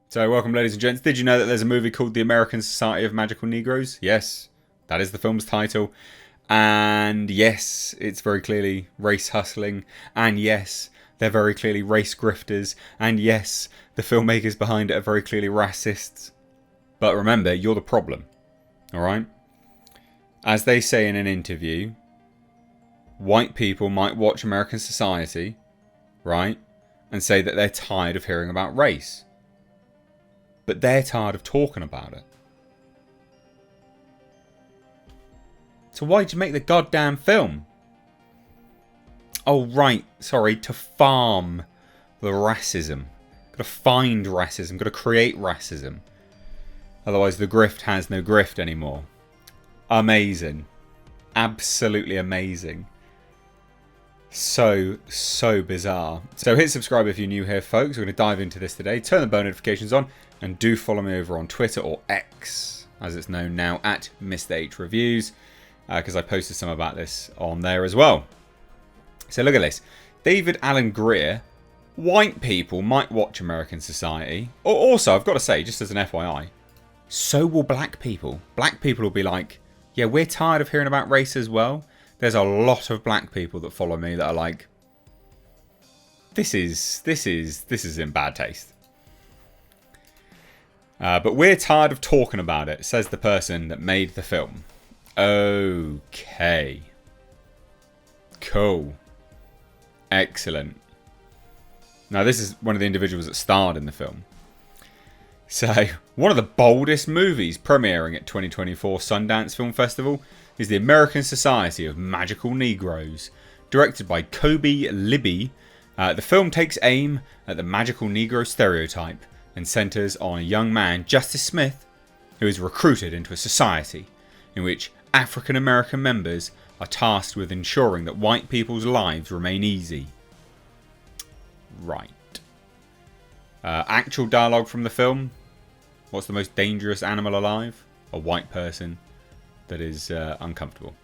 So welcome ladies and gents. Did you know that there's a movie called The American Society of Magical Negroes? Yes, that is the film's title. And yes, it's very clearly race hustling. And yes, they're very clearly race grifters. And yes, the filmmakers behind it are very clearly racists. But remember, you're the problem. Alright? As they say in an interview, white people might watch American Society, right? And say that they're tired of hearing about race. But they're tired of talking about it. So why did you make the goddamn film? Oh right, sorry, to farm the racism. Gotta find racism, gotta create racism. Otherwise the grift has no grift anymore. Amazing. Absolutely amazing. So bizarre. So hit subscribe if you're new here, folks. We're going to dive into this today. Turn the bell notifications on. And do follow me over on Twitter, or X, as it's known now, at Mr. H Reviews. Because I posted some about this on there as well. So look at this. David Alan Grier. White people might watch American Society. Also, I've got to say, just as an FYI, so will black people. Black people will be like, yeah, we're tired of hearing about race as well. There's a lot of black people that follow me that are like, this is in bad taste. But we're tired of talking about it, says the person that made the film. Okay. Cool. Excellent. Now this is one of the individuals that starred in the film. So, one of the boldest movies premiering at 2024 Sundance Film Festival is The American Society of Magical Negroes. Directed by Kobe Libby, the film takes aim at the magical Negro stereotype and centres on a young man, Justice Smith, who is recruited into a society in which African American members are tasked with ensuring that white people's lives remain easy. Right. Actual dialogue from the film. What's the most dangerous animal alive? A white person that is uncomfortable.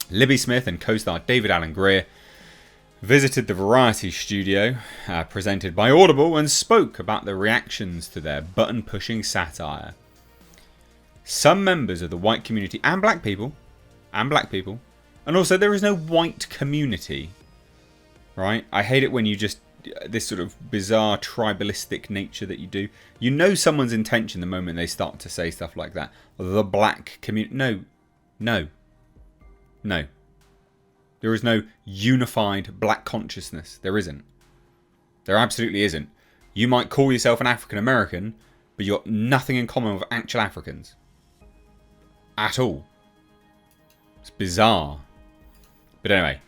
Libby Smith and co-star David Alan Grier visited the Variety studio, presented by Audible, and spoke about the reactions to their button-pushing satire. Some members of the white community and black people, and also there is no white community, right? I hate it when you just, this sort of bizarre tribalistic nature that you do. You know someone's intention the moment they start to say stuff like that. The black community, no. There is no unified black consciousness. There isn't. There absolutely isn't. You might call yourself an African American, but you've got nothing in common with actual Africans. At all. It's bizarre. But anyway,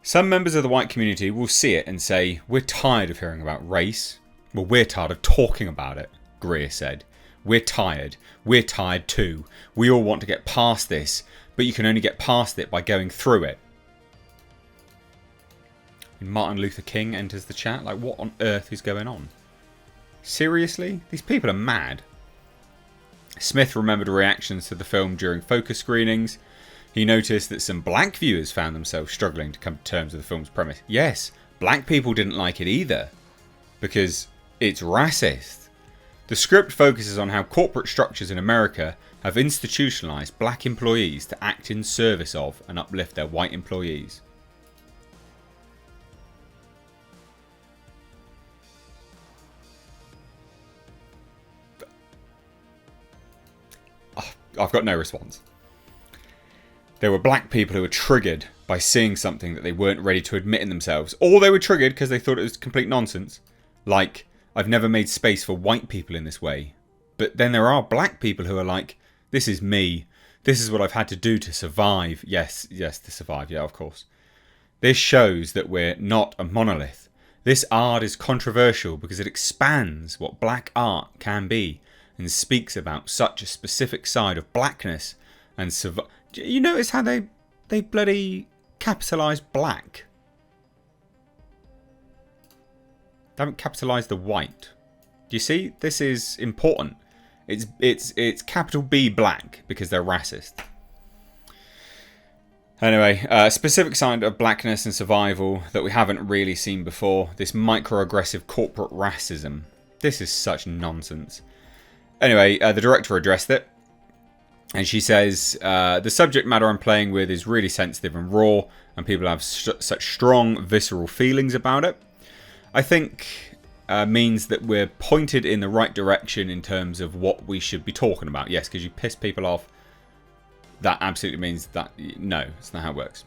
some members of the white community will see it and say, we're tired of hearing about race. Well, we're tired of talking about it, Grier said. We're tired. We're tired too. We all want to get past this, but you can only get past it by going through it. Martin Luther King enters the chat. Like, what on earth is going on? Seriously? These people are mad. Smith remembered reactions to the film during focus screenings. He noticed that some black viewers found themselves struggling to come to terms with the film's premise. Yes, black people didn't like it either, because it's racist. The script focuses on how corporate structures in America have institutionalized black employees to act in service of and uplift their white employees. I've got no response. There were black people who were triggered by seeing something that they weren't ready to admit in themselves. Or they were triggered because they thought it was complete nonsense. Like, I've never made space for white people in this way. But then there are black people who are like, this is me. This is what I've had to do to survive. Yes, to survive. Yeah, of course. This shows that we're not a monolith. This art is controversial because it expands what black art can be and speaks about such a specific side of blackness and survival. You notice how they bloody capitalise black? They haven't capitalised the white. Do you see? This is important. It's capital B black because they're racist. Anyway, a specific sign of blackness and survival that we haven't really seen before. This microaggressive corporate racism. This is such nonsense. Anyway, the director addressed it. And she says, the subject matter I'm playing with is really sensitive and raw, and people have such strong, visceral feelings about it. I think means that we're pointed in the right direction in terms of what we should be talking about. Yes, because you piss people off, that absolutely means that, no, that's not how it works.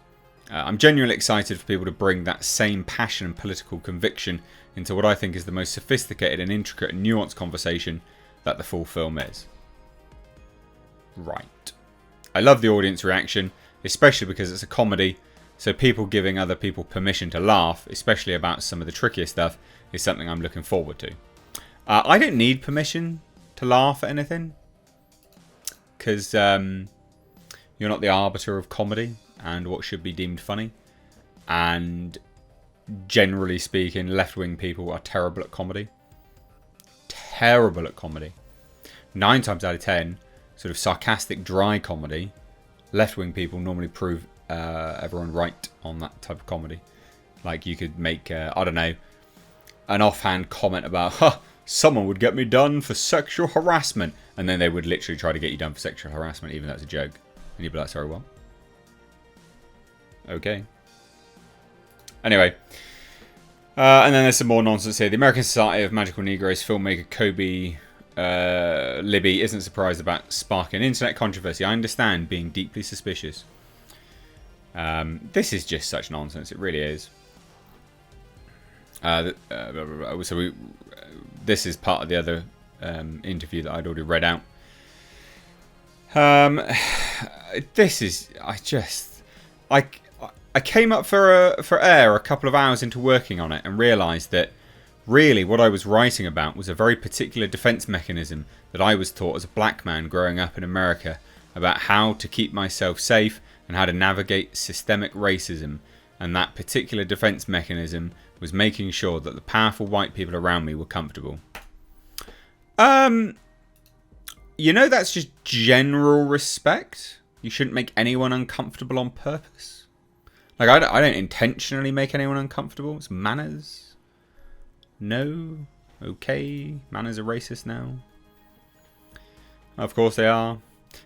I'm genuinely excited for people to bring that same passion and political conviction into what I think is the most sophisticated and intricate and nuanced conversation that the full film is. Right. I love the audience reaction, especially because it's a comedy, so people giving other people permission to laugh, especially about some of the trickier stuff, is something I'm looking forward to. I don't need permission to laugh at anything, because you're not the arbiter of comedy and what should be deemed funny. And generally speaking, left-wing people are terrible at comedy. Terrible at comedy. 9 times out of 10, sort of sarcastic, dry comedy, left-wing people normally prove everyone right on that type of comedy. Like you could make, I don't know, an offhand comment about, someone would get me done for sexual harassment. And then they would literally try to get you done for sexual harassment, even though it's a joke. And you'd be like, sorry, what? Okay. Anyway. And then there's some more nonsense here. The American Society of Magical Negroes filmmaker Kobe Libby isn't surprised about sparking internet controversy. I understand being deeply suspicious. This is just such nonsense. It really is. This is part of the other interview that I'd already read out. This is... I came up for air a couple of hours into working on it and realised that really what I was writing about was a very particular defence mechanism that I was taught as a black man growing up in America about how to keep myself safe and how to navigate systemic racism. And that particular defence mechanism was making sure that the powerful white people around me were comfortable. You know, that's just general respect. You shouldn't make anyone uncomfortable on purpose. Like, I don't intentionally make anyone uncomfortable. It's manners. No. Okay. Manners are racist now. Of course they are.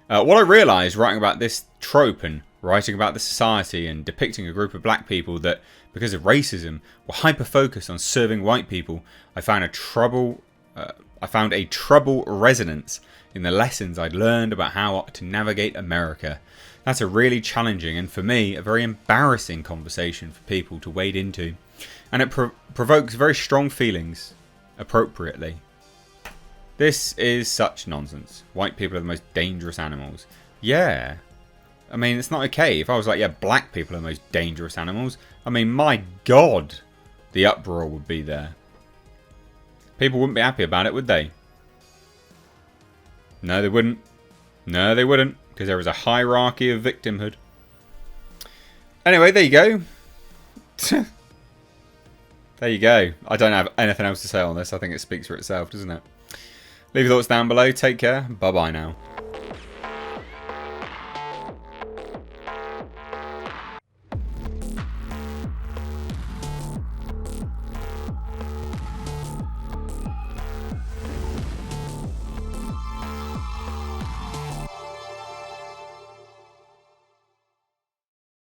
What I realised writing about this trope and writing about the society and depicting a group of black people that, because of racism, were hyper-focused on serving white people, I found a trouble resonance in the lessons I'd learned about how to navigate America. That's a really challenging and, for me, a very embarrassing conversation for people to wade into. And it provokes very strong feelings, appropriately. This is such nonsense. White people are the most dangerous animals. Yeah. I mean, it's not okay. If I was like, yeah, black people are the most dangerous animals, I mean, my God, the uproar would be there. People wouldn't be happy about it, would they? No, they wouldn't. No, they wouldn't. Because there is a hierarchy of victimhood. Anyway, there you go. There you go. I don't have anything else to say on this. I think it speaks for itself, doesn't it? Leave your thoughts down below. Take care. Bye-bye now.